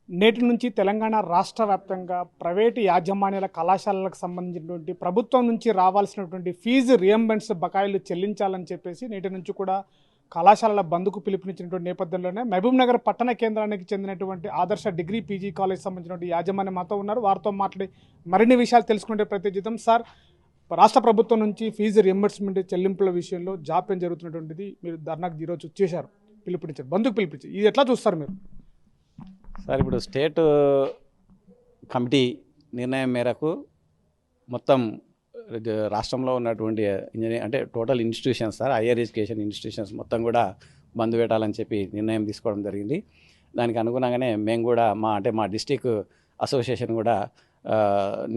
నేటి నుంచి తెలంగాణ రాష్ట్ర వ్యాప్తంగా ప్రైవేటు యాజమాన్యాల కళాశాలలకు సంబంధించినటువంటి ప్రభుత్వం నుంచి రావాల్సినటువంటి ఫీజు రియంబర్స్ బకాయిలు చెల్లించాలని చెప్పేసి నేటి నుంచి కూడా కళాశాలల బంద్కు పిలుపునిచ్చినటువంటి నేపథ్యంలోనే మహబూబ్ నగర్ పట్టణ కేంద్రానికి చెందినటువంటి ఆదర్శ డిగ్రీ పీజీ కాలేజ్ సంబంధించినటువంటి యాజమాన్యం మాతో ఉన్నారు. వారితో మాట్లాడి మరిన్ని విషయాలు తెలుసుకునే ప్రయత్నిద్దాం. సార్, రాష్ట్ర ప్రభుత్వం నుంచి ఫీజు రియంబర్స్మెంట్ చెల్లింపుల విషయంలో జాప్యం జరుగుతున్నటువంటిది మీరు ధర్నాకు ఈరోజు వచ్చేశారు, పిలుపునిచ్చారు, బంద్కు పిలుపునిచ్చారు. ఇది ఎట్లా చూస్తారు మీరు? సార్, ఇప్పుడు స్టేట్ కమిటీ నిర్ణయం మేరకు మొత్తం రాష్ట్రంలో ఉన్నటువంటి ఇంజనీరింగ్ అంటే total institutions sir, higher education institutions మొత్తం కూడా బంద్ పెట్టాలని చెప్పి నిర్ణయం తీసుకోవడం జరిగింది. దానికి అనుగుణంగానే మేము కూడా మా డిస్టిక్ అసోసియేషన్ కూడా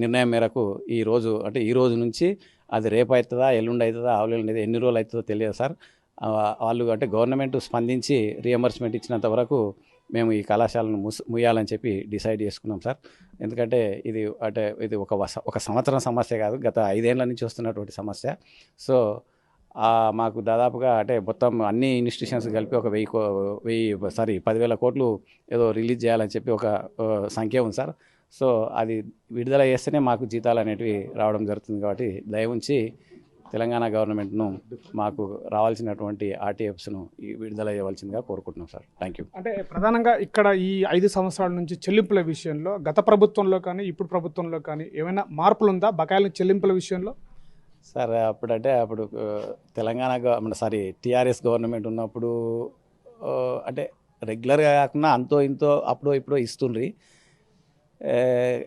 నిర్ణయం మేరకు ఈ రోజు నుంచి అది రేపు అవుతుందా, ఎల్లుండి అవుతుందా, ఆవులు ఎన్ని రోజులు అవుతుందో తెలియదు సార్. వాళ్ళు గవర్నమెంట్ స్పందించి రియంబర్స్మెంట్ ఇచ్చినంత వరకు మేము ఈ కళాశాలను ముయ్యాలని చెప్పి డిసైడ్ చేసుకున్నాం సార్. ఎందుకంటే ఇది ఒక సంవత్సరం సమస్య కాదు, గత 5 ఏళ్ల నుంచి వస్తున్నటువంటి సమస్య. సో మాకు దాదాపుగా మొత్తం అన్ని ఇన్స్టిట్యూషన్స్ కలిపి ఒక 10,000 కోట్లు ఏదో రిలీజ్ చేయాలని చెప్పి ఒక సంఖ్య ఉంది సార్. సో అది విడుదల చేస్తేనే మాకు జీతాలు అనేటివి రావడం జరుగుతుంది. కాబట్టి దయవుంచి తెలంగాణ గవర్నమెంట్ను మాకు రావాల్సినటువంటి ఆర్టీఎఫ్స్ను విడుదల చేయవలసిందిగా కోరుకుంటున్నాం సార్. Thank you. అంటే ప్రధానంగా ఇక్కడ ఈ 5 సంవత్సరాల నుంచి చెల్లింపుల విషయంలో గత ప్రభుత్వంలో కానీ ఇప్పుడు ప్రభుత్వంలో కానీ ఏమైనా మార్పులు ఉందా బకాయిల చెల్లింపుల విషయంలో? సార్, అప్పుడు తెలంగాణ టీఆర్ఎస్ గవర్నమెంట్ ఉన్నప్పుడు రెగ్యులర్గా కాకుండా అంతో ఇంతో అప్పుడో ఇప్పుడో ఇస్తుండ్రి.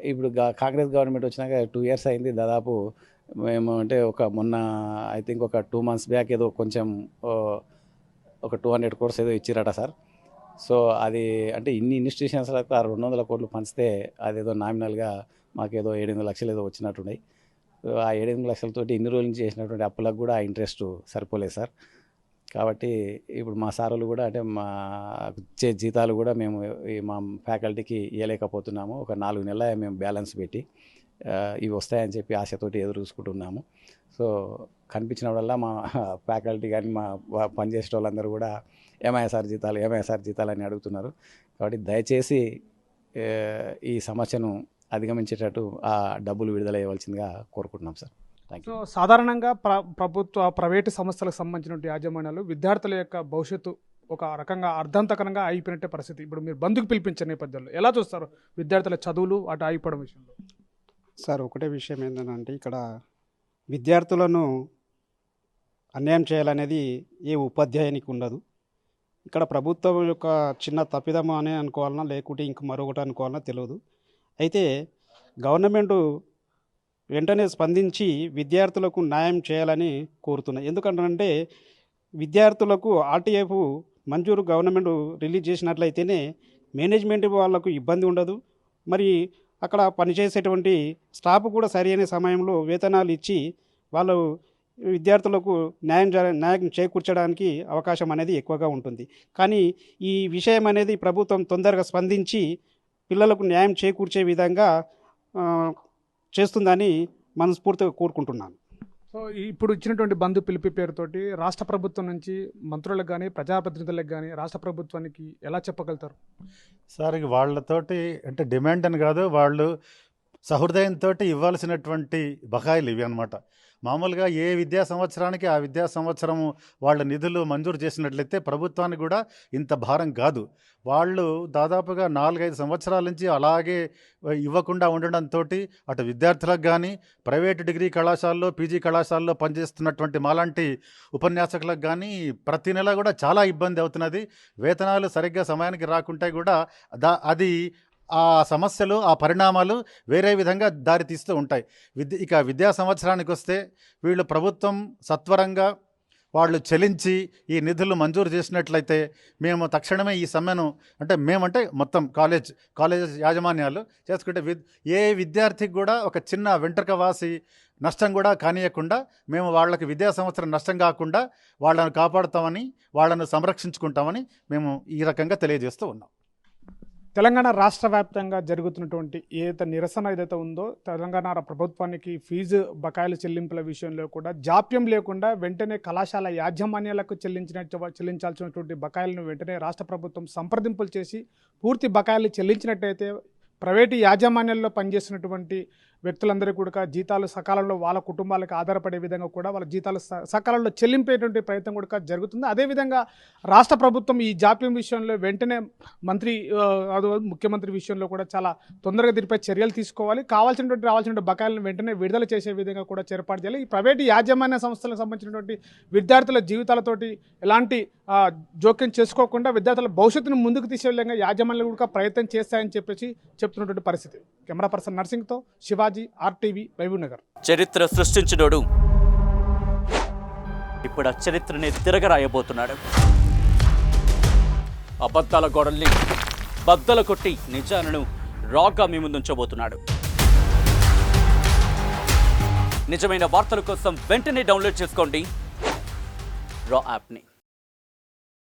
ఇప్పుడు కాంగ్రెస్ గవర్నమెంట్ వచ్చినాక 2 years అయింది. దాదాపు మేము మొన్న ఐ థింక్ ఒక 2 months బ్యాక్ ఏదో కొంచెం ఒక 200 crores ఏదో ఇచ్చిరట సార్. సో అది ఇన్ని ఇన్స్టిట్యూషన్స్లకు 200 కోట్లు పంచితే అదేదో నామినల్గా మాకేదో 7-8 లక్షలు ఏదో వచ్చినట్టున్నాయి. ఆ 7-8 లక్షలతోటి ఇన్ని రోజుల నుంచి చేసినటువంటి అప్పులకు కూడా ఆ ఇంట్రెస్ట్ సరిపోలేదు సార్. కాబట్టి ఇప్పుడు మా సార్లు కూడా మా ఇచ్చే జీతాలు కూడా మేము మా ఫ్యాకల్టీకి ఇవ్వలేకపోతున్నాము. ఒక 4 నెలల మేము బ్యాలెన్స్ పెట్టి ఇవి వస్తాయని చెప్పి ఆశతోటి ఎదురు చూసుకుంటున్నాము. సో కనిపించినప్పుడల్లా మా ఫ్యాకల్టీ కానీ మా పనిచేసే వాళ్ళందరూ కూడా ఏమయ్య సార్ జీతాలు అని అడుగుతున్నారు. కాబట్టి దయచేసి ఈ సమస్యను అధిగమించేటట్టు ఆ డబ్బులు విడుదల చేయవలసిందిగా కోరుకుంటున్నాం సార్. Thank you. సో సాధారణంగా ప్రైవేటు సంస్థలకు సంబంధించిన యాజమాన్యాలు విద్యార్థుల యొక్క భవిష్యత్తు ఒక రకంగా అర్ధంతకరంగా ఆగిపోయినట్టే పరిస్థితి. ఇప్పుడు మీరు బంద్కు పిలిపించే నేపథ్యంలో ఎలా చూస్తారు విద్యార్థుల చదువులు అటు ఆగిపోవడం విషయంలో? సార్, ఒకటే విషయం ఏంటంటే ఇక్కడ విద్యార్థులను అన్యాయం చేయాలనేది ఏ ఉపాధ్యాయునికి ఉండదు. ఇక్కడ ప్రభుత్వం యొక్క చిన్న తప్పిదము అనే అనుకోవాలన్నా లేకుంటే ఇంక మరొకటి అనుకోవాలన్నా తెలియదు. అయితే గవర్నమెంటు వెంటనే స్పందించి విద్యార్థులకు న్యాయం చేయాలని కోరుతున్నాయి. ఎందుకంటే విద్యార్థులకు ఆర్టీఎఫ్ మంజూరు గవర్నమెంట్ రిలీజ్ చేసినట్లయితేనే మేనేజ్మెంట్ వాళ్ళకు ఇబ్బంది ఉండదు. మరి అక్కడ పనిచేసేటువంటి స్టాఫ్ కూడా సరైన సమయంలో వేతనాలు ఇచ్చి వాళ్ళు విద్యార్థులకు న్యాయం చేకూర్చడానికి అవకాశం అనేది ఎక్కువగా ఉంటుంది. కానీ ఈ విషయం అనేది ప్రభుత్వం తొందరగా స్పందించి పిల్లలకు న్యాయం చేకూర్చే విధంగా చేస్తుందని మనస్ఫూర్తిగా కోరుకుంటున్నాను. సో ఇప్పుడు ఇచ్చినటువంటి బంధు పిలుపు పేరుతోటి రాష్ట్ర ప్రభుత్వం నుంచి మంత్రులకు కానీ ప్రజాప్రతినిధులకు కానీ రాష్ట్ర ప్రభుత్వానికి ఎలా చెప్పగలుగుతారు సార్? వాళ్ళతోటి డిమాండ్ అని కాదు, వాళ్ళు సహృదయంతో ఇవ్వాల్సినటువంటి బకాయిలు ఇవి అన్నమాట. మామూలుగా ఏ విద్యా సంవత్సరానికి ఆ విద్యా సంవత్సరము వాళ్ళ నిధులు మంజూరు చేసినట్లయితే ప్రభుత్వానికి కూడా ఇంత భారం కాదు. వాళ్ళు దాదాపుగా 4-5 సంవత్సరాల నుంచి అలాగే ఇవ్వకుండా ఉండడంతో అటు విద్యార్థులకు కానీ ప్రైవేటు డిగ్రీ కళాశాలలో పీజీ కళాశాలలో పనిచేస్తున్నటువంటి మాలాంటి ఉపన్యాసకులకు కానీ ప్రతి నెల కూడా చాలా ఇబ్బంది అవుతున్నది. వేతనాలు సరిగ్గా సమయానికి రాకుంటే కూడా అది ఆ సమస్యలు ఆ పరిణామాలు వేరే విధంగా దారితీస్తూ ఉంటాయి. ఇక విద్యా సంవత్సరానికి వస్తే వీళ్ళు ప్రభుత్వం సత్వరంగా వాళ్ళు చెల్లించి ఈ నిధులు మంజూరు చేసినట్లయితే మేము తక్షణమే ఈ సమ్మెను మొత్తం కాలేజ్ యాజమాన్యాలు చేసుకుంటే ఏ విద్యార్థికి కూడా ఒక చిన్న వెంట్రుక వాసి నష్టం కూడా కానియకుండా మేము వాళ్ళకి విద్యా సంవత్సరం నష్టం కాకుండా వాళ్ళను కాపాడుతామని వాళ్ళను సంరక్షించుకుంటామని మేము ఈ రకంగా తెలియజేస్తూ ఉన్నాం. తెలంగాణ రాష్ట్ర వ్యాప్తంగా జరుగుతున్నటువంటి ఏదైతే నిరసన ఏదైతే ఉందో తెలంగాణ ప్రభుత్వానికి ఫీజు బకాయిలు చెల్లింపుల విషయంలో కూడా జాప్యం లేకుండా వెంటనే కళాశాల యాజమాన్యాలకు చెల్లించాల్సినటువంటి బకాయిలను వెంటనే రాష్ట్ర ప్రభుత్వం సంప్రదింపులు చేసి పూర్తి బకాయిలు చెల్లించినట్టయితే ప్రైవేటు యాజమాన్యాల్లో పనిచేస్తున్నటువంటి వ్యక్తులందరికీ కూడా జీతాలు సకాలంలో వాళ్ళ కుటుంబాలకు ఆధారపడే విధంగా కూడా వాళ్ళ జీతాలు సకాలంలో చెల్లింపేటువంటి ప్రయత్నం కూడా జరుగుతుంది. అదేవిధంగా రాష్ట్ర ప్రభుత్వం ఈ జాప్యం విషయంలో వెంటనే ముఖ్యమంత్రి విషయంలో కూడా చాలా తొందరగా దీనిపై చర్యలు తీసుకోవాలి. రావాల్సినటువంటి బకాయిలను వెంటనే విడుదల చేసే విధంగా కూడా ఏర్పాటు చేయాలి. ఈ ప్రైవేటు యాజమాన్య సంస్థలకు సంబంధించినటువంటి విద్యార్థుల జీవితాలతోటి ఎలాంటి జోక్యం చేసుకోకుండా విద్యార్థుల భవిష్యత్తును ముందుకు తీసే విధంగా యాజమాన్యాలు కూడా ప్రయత్నం చేస్తాయని చెప్పేసి చెప్తున్నటువంటి పరిస్థితి. కెమెరా పర్సన్ నర్సింగ్తో శివాజీ, RTV, మహబూబ్నగర్. చరిత్ర సృష్టించినోడు ఇప్పుడు ఆ చరిత్రని తిరగరాయబోతున్నాడు. అబద్ధాల గోడల్ని బద్దలు కొట్టి నిజాలను రాగా మీ ముందుంచబోతున్నాడు. నిజమైన వార్తల కోసం వెంటనే డౌన్లోడ్ చేసుకోండి రా యాప్ని.